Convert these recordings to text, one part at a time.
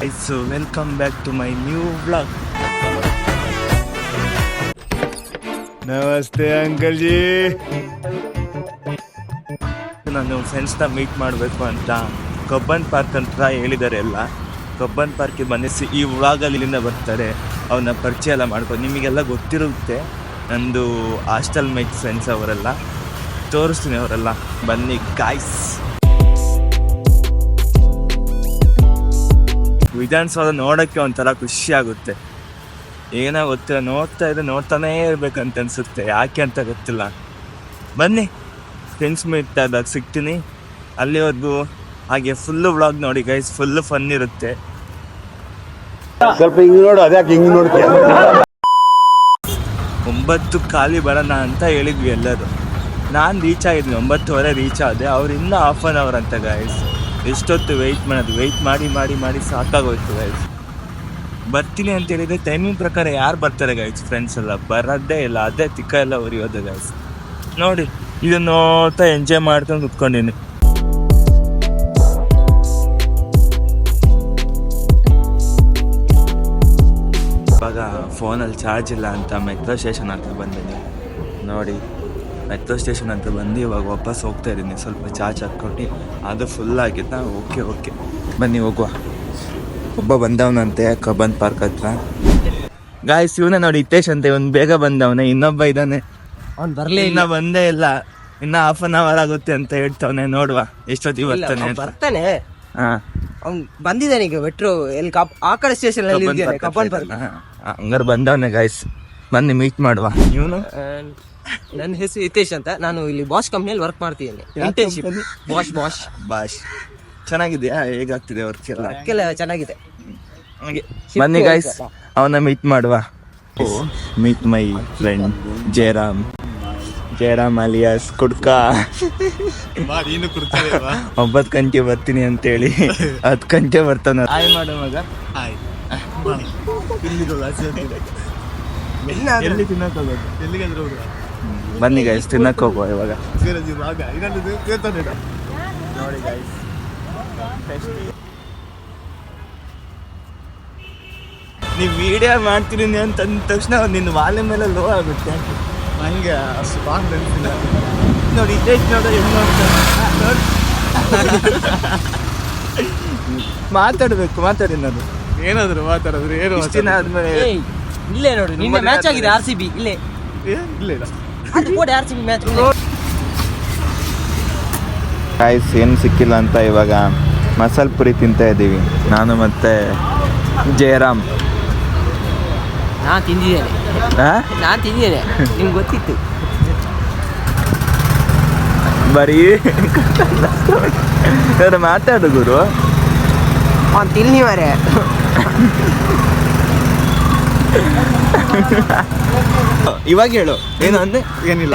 So welcome back to my new vlog. ನಮಸ್ತೆ uncle G. ನಾನು ಫ್ರೆಂಡ್ಸ್ನ meet ಮಾಡಬೇಕು ಅಂತ ಕಬ್ಬನ್ ಪಾರ್ಕ್ ಅಂತ ಹೇಳಿದ್ದಾರೆ ಎಲ್ಲ. ಕಬ್ಬನ್ ಪಾರ್ಕಿಗೆ ಬಂದಿಸಿ ಈ ವ್ಲಾಗಲ್ಲಿ ಇಲ್ಲಿಂದ ಬರ್ತಾರೆ. ಅವನ್ನ ಪರಿಚಯ ಎಲ್ಲ ಮಾಡ್ಕೊಂಡು ನಿಮಗೆಲ್ಲ ಗೊತ್ತಿರುತ್ತೆ. ನಂದು ಹಾಸ್ಟೆಲ್ ಮೇಟ್ ಫ್ರೆಂಡ್ಸ್ ಅವರೆಲ್ಲ ತೋರಿಸ್ತೀನಿ. ಅವರೆಲ್ಲ ಬನ್ನಿ ಗಾಯ್ಸ್. ವಿಧಾನಸೌಧ ನೋಡೋಕ್ಕೆ ಒಂಥರ ಖುಷಿ ಆಗುತ್ತೆ. ಏನೋ ಗೊತ್ತಿಲ್ಲ, ನೋಡ್ತಾನೇ ಇರ್ಬೇಕಂತ ಅನಿಸುತ್ತೆ. ಯಾಕೆ ಅಂತ ಗೊತ್ತಿಲ್ಲ. ಬನ್ನಿ ಫ್ರೆಂಡ್ಸ್ ಮೀಟ್ ಆದಾಗ ಸಿಗ್ತೀನಿ. ಅಲ್ಲಿವರೆಗೂ ಹಾಗೆ ಫುಲ್ಲು ವ್ಲಾಗ್ ನೋಡಿ ಗೈಸ್, ಫುಲ್ಲು ಫನ್ ಇರುತ್ತೆ. ಸ್ವಲ್ಪ ಹಿಂಗೆ ನೋಡು, ಅದ್ಯಾಕೆ ಹಿಂಗೆ ನೋಡ್ತೀಯ? 9 ಖಾಲಿ ಬರೋಣ ಅಂತ ಹೇಳಿದ್ವಿ ಎಲ್ಲರೂ. ನಾನು ರೀಚ್ ಆಗಿದ್ವಿ 9:15 ರೀಚ್ ಆದೆ. ಅವ್ರು ಇನ್ನೂ ಹಾಫ್ ಆನ್ ಅವರ್ ಅಂತ ಗೈಸ್. ಎಷ್ಟೊತ್ತು ವೆಯ್ಟ್ ಮಾಡಿ ಸಾಕಾಗೋಯ್ತು ಗೈಸ್. ಬರ್ತೀನಿ ಅಂತ ಹೇಳಿದರೆ ಟೈಮಿಂಗ್ ಪ್ರಕಾರ ಯಾರು ಬರ್ತಾರೆ ಗೈಸ್? ಫ್ರೆಂಡ್ಸ್ ಎಲ್ಲ ಬರೋದೇ ಇಲ್ಲ. ಅದೇ ತಿಕ್ಕ ಎಲ್ಲ ಉರಿಯೋದು ಗೈಸ್. ನೋಡಿ ಇದನ್ನು ನೋಡ್ತಾ ಎಂಜಾಯ್ ಮಾಡ್ಕೊಂಡು ಕುತ್ಕೊಂಡಿನಿ. ಇವಾಗ ಫೋನಲ್ಲಿ ಚಾರ್ಜ್ ಇಲ್ಲ ಅಂತ ಮೆಟ್ರೋ ಸ್ಟೇಷನ್ ಅಂತ ಬಂದಿನಿ. ನೋಡಿ ಮೆಟ್ರೋ ಸ್ಟೇಷನ್ ಅಂತ ಬಂದು ಇವಾಗ ವಾಪಸ್ ಹೋಗ್ತಾ ಇದ್ದೀನಿ. ಸ್ವಲ್ಪ ಚಾರ್ಜ್ ಹಾಕ್ಕೊಂಡು ಅದು ಫುಲ್ ಆಗಿತ್ತಾ. ಓಕೆ ಬನ್ನಿ ಹೋಗುವ. ಒಬ್ಬ ಬಂದವನಂತೆ ಕಬ್ಬನ್ ಪಾರ್ಕ್ ಹತ್ರ. ಗಾಯ್ಸ್ ಇವನೇ ನೋಡಿ ಹಿತೇಶ್ ಅಂತ. ಇವನು ಬೇಗ ಬಂದವನೇ. ಇನ್ನೊಬ್ಬ ಇದ್ದಾನೆ, ಅವ್ನು ಬರಲೇ ಇನ್ನ ಬಂದೇ ಇಲ್ಲ. ಇನ್ನ ಹಾಫ್ ಅನ್ ಅವರ್ ಆಗುತ್ತೆ ಅಂತ ಹೇಳ್ತವನೆ. ನೋಡುವ ಎಷ್ಟೊತ್ತಿಗೆ ಬರ್ತಾನೆ. ಹಾ ಅವ್ನು ಬಂದಿದ್ದಾನೆ ಈಗ ಮೆಟ್ರೋ ಎಲ್ಲಿ ಆ ಕಡೆ ಸ್ಟೇಷನ್ ಅಲ್ಲಿ ಕಬ್ಬನ್ ಪಾರ್ಕ್. ಹಂಗಾರೆ ಬಂದವನೇ ಗಾಯ್ಸ್. ಬನ್ನಿ ಮೀಟ್ ಮಾಡುವ. ಇವನು ನನ್ನ ಹೆಸರು ಹಿತೇಶ್ ಅಂತ. ನಾನು ಇಲ್ಲಿ ಬಾಷ್ ಕಂಪ್ನಿಯಲ್ಲಿ ವರ್ಕ್ ಮಾಡ್ತಿದ್ದೀನಿ. ಇಂಟರ್ನ್ಶಿಪ್. ಬಾಷ್ ಚೆನ್ನಾಗಿದೆಯಾ? ಹೇಗಾಗ್ತಿದೆ ವರ್ಕ್ ಎಲ್ಲ? ವರ್ಕೆಲ್ಲ ಚೆನ್ನಾಗಿದೆ. ಹಾಗೆ ಬನ್ನಿ ಗೈಸ್, ಅವನ ಮೀಟ್ ಮಾಡುವ. Meet my friend Jayaram alias ಕುಡ್ಕ. 9 ಗಂಟೆ ಬರ್ತೀನಿ ಅಂತೇಳಿ 10 ಗಂಟೆ ಬರ್ತಾನೆ. ಹಾಯ್ ಮಾಡು ಮಗ. ಎಲ್ಲಿ ತಿನ್ನಕ್ ಹೋಗೋದು? ಬನ್ನಿ ಗೈಸ್ ತಿನ್ನಕ್ ಹೋಗುವ ಇವಾಗ. ನೋಡಿ ಗೈಸ್, ನೀವು ವಿಡಿಯೋ ಮಾಡ್ತೀನಿ ಅಂತ ಅಂದ ತಕ್ಷಣ ನಿನ್ನ ವಾಲ್ಯೂಮ್ ಮೇಲೆ ಲೋ ಆಗುತ್ತೆ. ಹಂಗೆ ಅಷ್ಟು ಕಾನ್ಫಿಡೆನ್ಸ್ ಇಲ್ಲ. ನೋಡಿ ಇದೇ ನೋಡೋ ಹೆಂಗ್ ನೋಡ್ತಾರೆ. ಮಾತಾಡಿ ನಾನು ಏನಾದ್ರು ಮಾತಾಡಿದ್ರು ಏನು ಇಷ್ಟ್ ದಿನ ಆದ್ಮೇಲೆ. ಇಲ್ಲೇ ನೋಡಿ, ನಿನ್ನೆ ಮ್ಯಾಚ್ ಆಗಿದೆ RCB. ಇಲ್ಲೇ ಇಲ್ಲ RCB ಮ್ಯಾಚ್. ಕಾಯ್ಸ್ ಏನು ಸಿಕ್ಕಿಲ್ಲ ಅಂತ ಇವಾಗ ಮಸಾಲೆ ಪುರಿ ತಿಂತಾ ಇದ್ದೀವಿ ನಾನು ಮತ್ತೆ ಜಯರಾಮ್. ನಾನು ತಿಂದಿದ್ದೇನೆ. ನಿಮ್ಗೆ ಗೊತ್ತಿತ್ತು. ಬರೀ ಮಾತಾಡು ಗುರು. ಅವ್ನು ತಿನ್ನಿ ಮರೆ. ಇವಾಗ ಹೇಳು. ಏನು ಅಂದೆ? ಏನಿಲ್ಲ.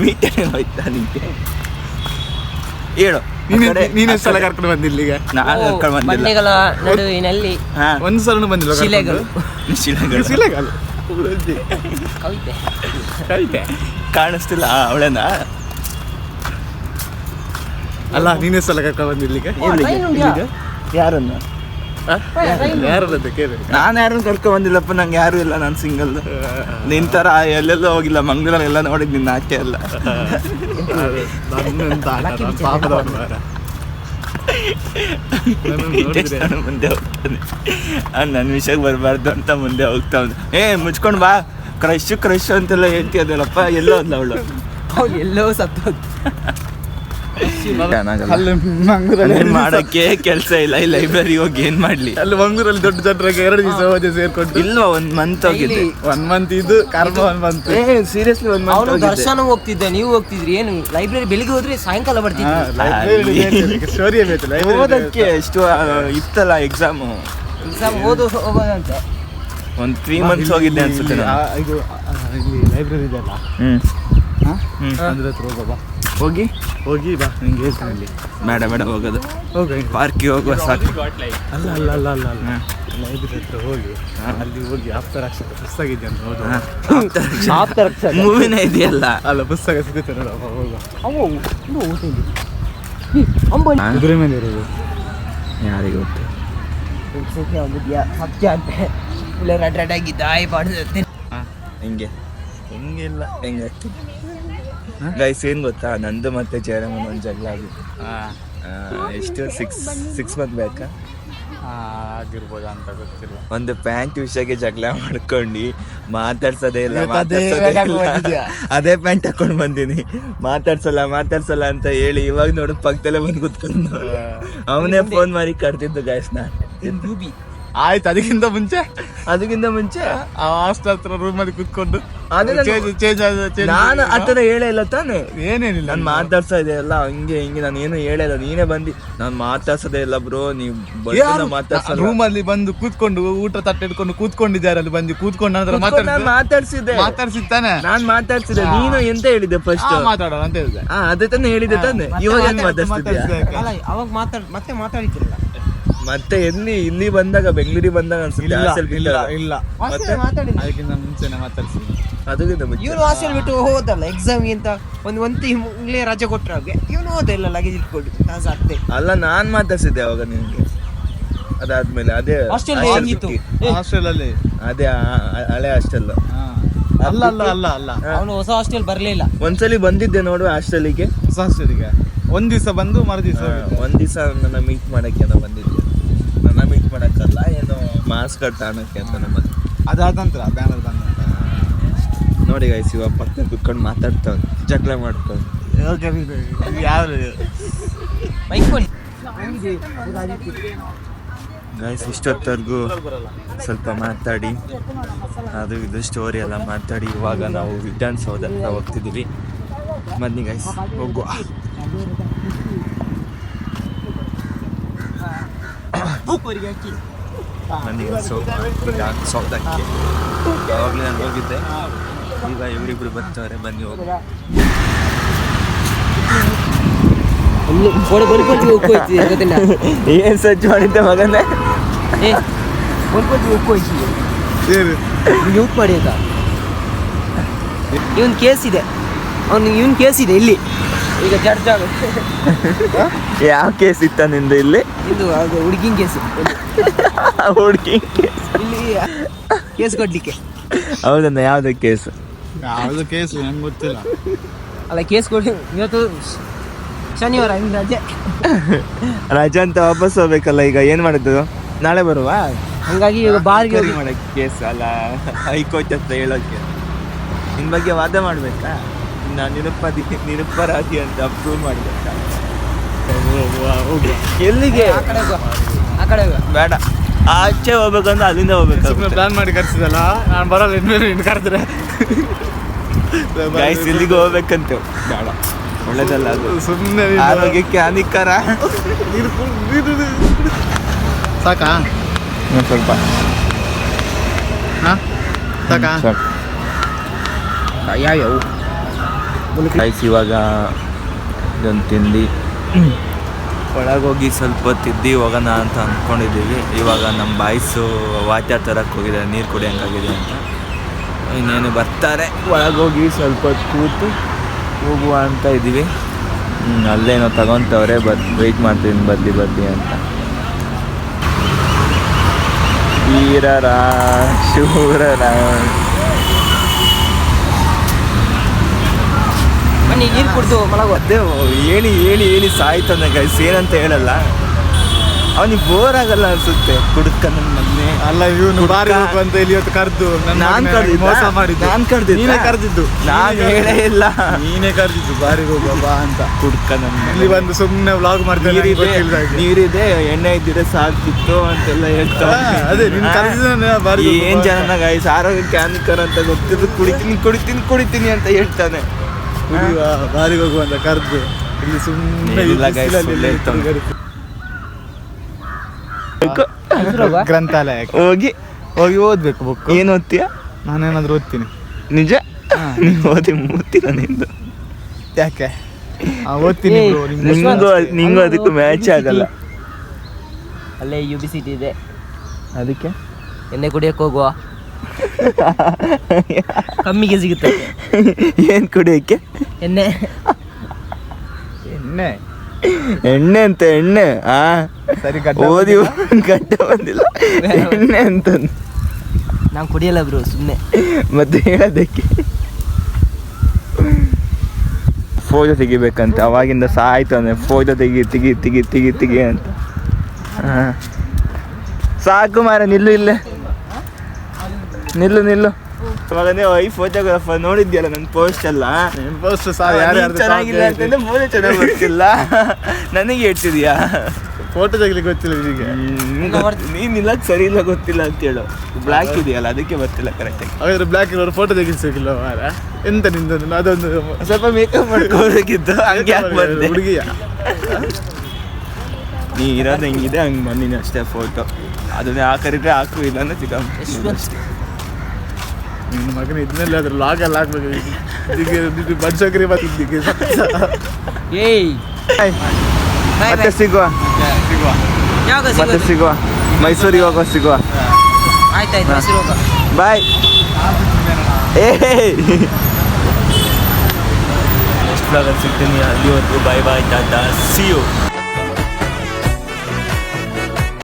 ಮೀಟೇ ಹೋಯ್ತಾ ನಿಂಗೆ? ಹೇಳು. ನೀನೇ ಸಲ ಕರ್ಕೊಂಡು ಬಂದಿಲ್ಲ. ಈಗ ನಾನು ಕರ್ಕೊಂಡು ಬಂದಿಲ್ಲ. ಬಂಡೆಗಳ ನಡುವಿನಲ್ಲಿ ಒಂದ್ಸಲ ಬಂದಿಲ್ಲ. ಶಿಲೆಗಳು. ಕವಿತೆ ಕಾಣಿಸ್ತಿಲ್ಲ ಅವಳೇನಾ? ಅಲ್ಲ, ನೀನೇ ಸಲ ಕರ್ಕೊಂಡು ಬಂದಿಲ್ಲ. ಈಗ ಯಾರನ್ನ? ಯಾರಲ್ಲ ಕೇಳಿ. ನಾನು ಯಾರನ್ನು ಕರ್ಕೊಂಡು ಬಂದಿಲ್ಲಪ್ಪ. ನಂಗೆ ಯಾರು ಇಲ್ಲ. ನಾನು ಸಿಂಗಲ್. ನಿನ್ ಥರ ಎಲ್ಲೆಲ್ಲೋ ಹೋಗಿಲ್ಲ. ಮಂಗಳೂರಲ್ಲಿ ಎಲ್ಲ ನೋಡಿದ್ ನಿನ್ನ ಆಚೆ ಎಲ್ಲ. ಮುಂದೆ ಹೋಗ್ತಾನೆ. ನನ್ನ ವಿಷಯಕ್ಕೆ ಬರಬಾರ್ದು ಅಂತ ಮುಂದೆ ಹೋಗ್ತಾನೆ. ಮುಚ್ಕೊಂಡು ಬಾ. ಕ್ರಶ್ ಅಂತೆಲ್ಲ ಹೇಳ್ತಿದ್ದಲ್ಲಪ್ಪ. ಎಲ್ಲೋ ಅಲ್ಲ ಅವಳು. ಎಲ್ಲೋ ಸತ್ತು ಮಾಡಕ್ಕೆ ಕೆಲಸ ಇಲ್ಲ. ಈ ಲೈಬ್ರರಿ ಹೋಗಿ ಏನ್ ಮಾಡ್ಲಿ? ಅಲ್ಲಿ ಮಂಗಳೂರಲ್ಲಿ ದೊಡ್ಡ ಜನರಾಗ 2 ದಿವಸ ಹೋದೆ ಸೇರ್ಕೊಂಡು. ಇಲ್ವಾ 1 ಮಂತ್ ಹೋಗಿದ್ದೆ. 1 ಮಂತ್ ಇದು ಕಾರ್ಮ 1 ಮಂತ್. ಸೀರಿಯಸ್ಲಿ 1 ಮಂತ್ ಹೋಗಿದ್ದೆ. ದರ್ಶನ ಹೋಗ್ತಿದ್ದೆ, ನೀವು ಹೋಗ್ತಿದ್ರಿ. ಏನು ಲೈಬ್ರರಿ ಬೆಳಿಗ್ಗೆ ಹೋದ್ರೆ ಸಾಯಂಕಾಲ ಬರ್ತಿದ್ವಿ. ಸ್ಟೋರಿ ಓದಕ್ಕೆ ಎಷ್ಟು ಇತ್ತಲ್ಲ ಎಕ್ಸಾಮ್ ಹೋಗೋದಂತೆ. ಒಂದು 3 ಮಂತ್ಸ್ ಹೋಗಿದ್ದೆ ಅನ್ಸುತ್ತೆ. ಇದು ಇಲ್ಲಿ ಲೈಬ್ರರಿ ಇದೆ ಅಲ್ಲ, ಅದ್ರ ಹತ್ರ ಹೋಗೋಬಾ. ಹೋಗಿ ಬಾ. ನಿಂಗೆ ಹೇಳ್ತೀನಿ. ಬೇಡ ಹೋಗೋದು. ಪಾರ್ಕಿಗೆ ಹೋಗುವ ಸಾಕು. ಅಲ್ಲ ಲೈಬ್ರರಿ ಹತ್ರ ಹೋಗಿ ಅಲ್ಲಿ ಹೋಗಿ ಆಪ್ತರಾಕ್ಷಕ ಪುಸ್ತಕ ಇದೆ ಅಂತ ಹೋಗುವ. ಮೂವಿನ ಇದೆಯಲ್ಲ. ಅಲ್ಲ ಪುಸ್ತಕ ಸಿಗುತ್ತೆ ನೋಡಪ್ಪ. ಹೋಗುವ. ಕುದುರೆ ಮೇಲೆ ಇರೋದು ಯಾರಿಗೆ ಗೊತ್ತು. ಸತ್ಯ ಅಂತೆ ರೆಡ್ ಆಗಿದ್ದ ಆಯ್ ಮಾಡುತ್ತೆ ಹೆಂಗೆ ಹೆಂಗಿಲ್ಲ ಹೆಂಗೆ ಗೈಸ್ ಏನು ಗೊತ್ತಾ, ನಂದು ಮತ್ತೆ ಜಯರಾಮನ್ ಒಂದು ಜಗಳ ಆಗಿತ್ತು. ಎಷ್ಟು 6 ಮಂತ್ ಬೇಕಾ ಆಗಿರ್ಬೋದು ಅಂತ ಗೊತ್ತಿಲ್ಲ. ಒಂದು ಪ್ಯಾಂಟ್ ವಿಷಯಕ್ಕೆ ಜಗಳ ಮಾಡ್ಕೊಂಡು ಮಾತಾಡ್ಸೋದೇ ಇಲ್ಲ, ಅದೇ ಪ್ಯಾಂಟ್ ಹಾಕೊಂಡು ಬಂದೀನಿ, ಮಾತಾಡ್ಸಲ್ಲ ಅಂತ ಹೇಳಿ ಇವಾಗ ನೋಡು ಪಕ್ಕದಲ್ಲೇ ಬಂದು ಕೂತ್ಕೊಂಡು ಅವನೇ ಫೋನ್ ಮಾಡಿ ಕಟ್ತಿದ್ದು ಗೈಸ್. ನಾನು ಆಯ್ತು, ಅದಕ್ಕಿಂತ ಮುಂಚೆ ಆ ಹಾಸ್ಟೆಲ್ ಹತ್ರ ರೂಮಲ್ಲಿ ಕೂತ್ಕೊಂಡು ನಾನು ಆ ಥರ ಹೇಳೇ ಇಲ್ಲ ತಾನೆ, ಏನೇನಿಲ್ಲ. ನಾನು ಮಾತಾಡ್ಸಾ ಇದೆ ಎಲ್ಲ ಹಂಗೆ ನಾನು ಏನು ಹೇಳಿಲ್ಲ. ನೀನೇ ಬಂದು ನಾನು ಮಾತಾಡ್ಸೋದೇ ಇಲ್ಲ ಬ್ರೋ, ನೀವು ಮಾತಾಡ್ಸಲ್ಲ. ರೂಮಲ್ಲಿ ಬಂದು ಕೂತ್ಕೊಂಡು ಊಟ ತಟ್ಟೆ ಇಟ್ಕೊಂಡು ಕೂತ್ಕೊಂಡಿದ್ದಾರೆ, ಅಲ್ಲಿ ಬಂದು ಕೂತ್ಕೊಂಡು ಮಾತಾಡ್ಸಿದ್ದಾನೆ. ನಾನ್ ಮಾತಾಡ್ಸಿದ್ದೆ, ನೀನು ಎಂತ ಹೇಳಿದ್ದೆ ಫಸ್ಟ್ ಮಾತಾಡೋಣ ಅಂತ ಹೇಳಿದೆ. ಅದೇ ತಾನೆ ಹೇಳಿದ್ದೆ ತಾನೆ. ಇವಾಗ ಏನ್ ಮಾತಾಡ್ತಿದ್ಯಾ? ಅವಾಗ ಮತ್ತೆ ಮಾತಾಡಿದ್ರಲ್ಲ. ಮತ್ತೆ ಇಲ್ಲಿ ಬಂದಾಗ ಬೆಂಗಳೂರಿಗೆ ಬಂದಾಗ ಅನ್ಸುತ್ತೆ ಇಲ್ಲ ಮತ್ತೆ ಅದಕ್ಕಿಂತ ಮುಂಚೆನೆ ಮಾತಾಡ್ಸಿದ್ದೆ. ಅದಕ್ಕಿಂತ ಮುಂಚೆ ಇವನು ಹಾಸ್ಟೆಲ್ ಬಿಟ್ಟು ಹೋದಲ್ಲ ಎಕ್ಸಾಮ್ ಅಂತ ಒಂದು ತಿಂಗಳೇ ರಜೆ ಕೊಟ್ಟರಾಗ ಇವನು ಹೋದಲ್ಲ ಲಗೇಜ್ ಇಟ್ಕೊಂಡು ತಾಸೆ. ಅಲ್ಲ, ನಾನ್ ಮಾತಾಡ್ಸಿದ್ದೆ ಅವಾಗ ನಿನ್ಗೆ. ಅದಾದ್ಮೇಲೆ ಅದೇ ಹಾಸ್ಟೆಲ್ ಅಲ್ಲಿ ಅದೇ ಹಳೆ ಹಾಸ್ಟೆಲ್ ಅಲ್ಲ ಅವನು ಹೊಸ ಹಾಸ್ಟೆಲ್ ಬರ್ಲಿಲ್ಲ. ಒಂದ್ಸಲಿ ಬಂದಿದ್ದೆ ನೋಡು ಹಾಸ್ಟೆಲಿಗೆ, ಹೊಸ ಹಾಸ್ಟೆಲ್ಗೆ. ಒಂದ್ ದಿವಸ ಬಂದು ಮರುದಿವಸ ಒಂದ್ ದಿವಸ ನನ್ನ ಮೀಟ್ ಮಾಡಕ್ಕೆ ಅಂತ ಬಂದಿದ್ದೆ. ನನ್ನ ಮೀಟ್ ಮಾಡಕ್ಕಲ್ಲ, ಏನೋ ಮಾಸ್ಕ್ ಕಾರ್ಡ್ ತಾಣಕ್ಕೆ ಅಂತ ಬಂದು. ಅದಾದ ನಂತರ ಬ್ಯಾಂಗ್ಳೂರ್ ಬಂದ ನೋಡಿ ಗೈಸ್, ಇವಾಗ ಪಕ್ಕ ಕುತ್ಕೊಂಡು ಮಾತಾಡ್ತಾವ್, ಜಗಳ ಮಾಡ್ತಾವ್. ಗೈಸ್ ಇಷ್ಟೊತ್ತವರೆಗೂ ಸ್ವಲ್ಪ ಮಾತಾಡಿ ಅದು ಇದು ಸ್ಟೋರಿ ಎಲ್ಲ ಮಾತಾಡಿ ಇವಾಗ ನಾವು ವಿಧಾನಸೌಧ ಹತ್ರ ಹೋಗ್ತಿದ್ದೀವಿ. ಬನ್ನಿ ಗೈಸ್ ಹೋಗುವ. ಬನ್ನಿ ಗೈಸ್ ವಿಧಾನಸೌಧಕ್ಕೆ. ಯಾವಾಗಲೇ ನಾನು ಹೋಗಿದ್ದೆ, ಈಗ ಇವರಿಬ್ರು ಬರ್ತಾರೆ. ಬನ್ನಿ ಹೋಗುವ. ಏನ್ ಸಜ್ಜು ಮಾಡಿದ್ದೆ ಮಗನೇ? ಯೂಟ್ ಮಾಡಿ ಅಂತ ಇವನ್ ಕೇಸ್ ಇದೆ, ಇವನ್ ಕೇಸ್ ಇದೆ ಇಲ್ಲಿ ಈಗ ಜಡ್ಜ್ ಆಗುತ್ತೆ. ಯಾವ ಕೇಸ್ ಇತ್ತ ನಿಂದು ಇಲ್ಲಿ? ಇದು ಹುಡುಗಿನ ಕೇಸ್, ಹುಡುಗಿ ಇಲ್ಲಿ ಕೇಸ್ ಕೊಡ್ಲಿಕ್ಕೆ. ಹೌದಣ್ಣ, ಯಾವ್ದು ಕೇಸ್? ಯಾವ್ದು ಕೇಸು ನಂಗೆ ಗೊತ್ತಿಲ್ಲ. ಅಲ್ಲ ಕೇಸ್ ಕೊಡಿ, ಇವತ್ತು ಶನಿವಾರ ರಜೆ ಅಂತ ವಾಪಸ್ ಹೋಗ್ಬೇಕಲ್ಲ. ಈಗ ಏನ್ ಮಾಡಿದ್ದು? ನಾಳೆ ಬರುವ, ಹಂಗಾಗಿ ಈಗ ಬಾರ್ಗೆ ಮಾಡಕ್ಕೆ ಕೇಸ್ ಅಲ್ಲ, ಹೈಕೋರ್ಟ್ ಹತ್ರ ಹೇಳೋಕೆ. ನಿನ್ ಬಗ್ಗೆ ವಾದ ಮಾಡ್ಬೇಕಾ? ನಾನು ನಿರಪರಾಧಿ ಅಂತ ಅಪ್ರೂವ್ ಮಾಡ್ಬೇಕಾ? ಎಲ್ಲಿಗೆ? ಆ ಕಡೆ ಬೇಡ, ಆಚೆ ಹೋಗ್ಬೇಕಂದ್ರೆ ಅಲ್ಲಿಂದ ಹೋಗ್ಬೇಕು. ಪ್ಲಾನ್ ಮಾಡಿ ಕರ್ಸಿದಲ್ಲ, ನಾನು ಬರಲ್ಲ ಇನ್ನು ಕರೆದ್ರೆ. ಗೈಸ್ ಇಲ್ಲಿಗೆ ಹೋಗ್ಬೇಕಂತ ಬೇಡ, ಒಳ್ಳೇದಲ್ಲ ಅದು, ಸುಮ್ಮನೆ ಆರೋಗ್ಯಕ್ಕೆ ಹಾನಿಕರ. ಸಾಕಾ ಸ್ವಲ್ಪ ಸಾಕಾ? ಯಾವ್ಯಾವು ಗೈಸ್ ಇವಾಗ ಇದೊಂದು ತಿಂದು ಒಳಗೋಗಿ ಸ್ವಲ್ಪ ತಿದ್ದಿ ಹೋಗೋಣ ಅಂತ ಅಂದ್ಕೊಂಡಿದ್ದೀವಿ. ಇವಾಗ ನಮ್ಮ ಬಾಯ್ಸು ವಾಟರ್ ತರಕ್ಕೆ ಹೋಗಿದ್ದಾರೆ, ನೀರು ಕುಡಿಯೋಂಗಾಗಿದೆ ಅಂತ. ಇನ್ನೇನು ಬರ್ತಾರೆ, ಒಳಗೋಗಿ ಸ್ವಲ್ಪ ಕೂತು ಹೋಗುವ ಅಂತ ಇದ್ದೀವಿ. ಅಲ್ಲೇನೋ ತಗೊತವ್ರೆ, ವೆಯ್ಟ್ ಮಾಡ್ತೀನಿ ಬರಲಿ ಅಂತ. ವೀರರ ಶೂರರ ಬನ್ನಿ ನೀರು ಕುಡ್ದು ಮಲಗು. ಅದೇ ಹೇಳಿ ಸಾಯ್ತಾನೆ ಗೈಸ್, ಏನಂತ ಹೇಳಲ್ಲ. ಅವನಿಗೆ ಬೋರ್ ಆಗಲ್ಲ ಅನ್ಸುತ್ತೆ ಕುಡ್ಕ. ನನ್ನ ಮಗನೇ ಅಲ್ಲ, ಇವನು ಬಾರಿ ಅಂತ ಇಲ್ಲಿ ಇವತ್ತು ಕರೆದು ನಾನು ಮೋಸ ಮಾಡಿದ್ದು. ನೀನೇ ಕರೆದಿದ್ದು, ನಾನು ಹೇಳೇ ಇಲ್ಲ. ನೀನೇ ಕರೆದಿದ್ದು ಬಾರಿ ಹೋಗ್ಬಾ ಅಂತ. ಕುಡ್ಕ ನನ್ನ ಇಲ್ಲಿ ಬಂದು ಸುಮ್ಮನೆ ವ್ಲಾಗ್ ಮಾಡ್ತಾರೆ. ನೀರಿದೆ, ಎಣ್ಣೆ ಇದ್ದಿದ್ರೆ ಸಾಕ್ತಿತ್ತು ಅಂತೆಲ್ಲ ಹೇಳ್ತಾರೆ. ಅದೇ ನೀನು ಕರೆದಿದ್ದಾನೆ ಬಾರಿ. ಏನ್ ಜನ ಗೈಸ್ ಆರೋಗ್ಯಕ್ಕೆ ಹಾನಿಕರ ಅಂತ ಗೊತ್ತಿದ್ದು ಕುಡಿತೀನಿ ಅಂತ ಹೇಳ್ತಾನೆ. ಬಾರಿಗೆ ಹೋಗುವ ಅಂತ ಕರೆದು ಇಲ್ಲಿ ಸುಮ್ಮನೆ ಗ್ರಂಥಾಲಯಕ್ಕೆ ಹೋಗಿ ಓದ್ಬೇಕು ಬುಕ್. ಏನ್ ಓದ್ತೀಯ? ನಾನೇನಾದ್ರೂ ಓದ್ತೀನಿ. ನಿಜ? ನೀವು ಓದಿ ಮೂತಿರ ನಿಂದು. ಯಾಕೆ ಓದ್ತೀನಿ. ನಿಂಗೂ ಅದಕ್ಕೂ ಮ್ಯಾಚ್ ಆಗಲ್ಲ. ಅಲ್ಲೇ UBCT ಇದೆ, ಅದಕ್ಕೆ ಎಣ್ಣೆ ಕುಡಿಯಕ್ಕೆ ಹೋಗುವ. ಕಮ್ಮಿಗೆ ಸಿಗುತ್ತೆ. ಏನ್ ಕುಡಿಯಕ್ಕೆ? ಎಣ್ಣೆ ಎಣ್ಣೆ ಅಂತ ಎಣ್ಣೆ ಸರಿ ಓದಿ ಗಡ್ಡ ಬಂದಿಲ್ಲ ಎಣ್ಣೆ ಅಂತ ನಾನು ಕುಡಿಯಲ್ಲ ಬ್ರೋ ಸುಮ್ಮನೆ. ಮತ್ತೆ ಹೇಳೋದಕ್ಕೆ ಫೋಟೋ ತೆಗಿಬೇಕಂತ ಅವಾಗಿಂದ ಸಾಯ್ತು ಅಂದರೆ ಫೋಟೋ ತೆಗಿ ಅಂತ. ಸಾಕು ಮಾರ, ನಿಲ್ಲು ಇಲ್ಲೇ, ನಿಲ್ಲು. ಮಗನೇ ಐ ಫೋಟೋಗ್ರಾಫರ್ ನೋಡಿದ್ಯಲ್ಲ ನನ್ನ ಪೋಸ್ಟ್ ಎಲ್ಲ, ಚೆನ್ನಾಗಿಲ್ಲ ಅಂತಂದ್ರೆ ಫೋಟೋ ಚೆನ್ನಾಗಿ ಗೊತ್ತಿಲ್ಲ ನನಗೆ ಹೇಳ್ತಿದ್ಯಾ ಫೋಟೋ ತೆಗಿಲಿಕ್ಕೆ ಗೊತ್ತಿಲ್ಲ ನಿಮಗೆ. ನೀನ್ ನಿಲ್ಲಕ್ ಸರಿ ಇಲ್ಲ ಗೊತ್ತಿಲ್ಲ ಅಂತ ಹೇಳು. ಬ್ಲ್ಯಾಕ್ ಇದೆಯಲ್ಲ ಅದಕ್ಕೆ ಗೊತ್ತಿಲ್ಲ ಕರೆಕ್ಟಾಗಿ. ಹಾಗಾದ್ರೆ ಬ್ಲ್ಯಾಕ್ ಇರೋರು ಫೋಟೋ ತೆಗಿಸಿಲ್ಲ ಮಾರ. ಎಂತ ನಿಂದು ಅದೊಂದು ಸ್ವಲ್ಪ ಮೇಕಪ್ ಮಾಡ್ಕೋಬೇಕಿತ್ತು, ಹಂಗೆ ಯಾಕೆ ಬಂದೆ ಹುಡುಗಿಯ. ನೀ ಇರೋದು ಹೆಂಗಿದೆ ಹಂಗೆ ಬಂದಿನಿ ಅಷ್ಟೇ ಫೋಟೋ. ಅದನ್ನೇ ಹಾಕರಿದ್ರೆ ಹಾಕು, ಇಲ್ಲ ಅಂದ್ರೆ ಚಿಕ್ಕ ನಿನ್ನ ಮಗನ ಇದನ್ನೆಲ್ಲ ಅದ್ರ ಲಾಗಲ್ಲಿ ಹಾಕ್ಬೇಕು. ಬಡ್ಸೋಕ್ರಿ ಬರ್ತಿದ್ದೀವಿ. ಮತ್ತೆ ಸಿಗುವ ಮತ್ತೆ ಸಿಗುವ, ಮೈಸೂರಿಗೆ ಹೋಗೋ ಸಿಗುವ. ಆಯ್ತಾಯ್ತು ಬಾಯ್. ನೆಕ್ಸ್ಟ್ ಬ್ಲಾಗಲ್ಲಿ ಸಿಗ್ತೀನಿ. ಅಲ್ಲಿವರೆಗೂ ಬಾಯ್ ಟಾಟಾ, ಸಿ ಯು.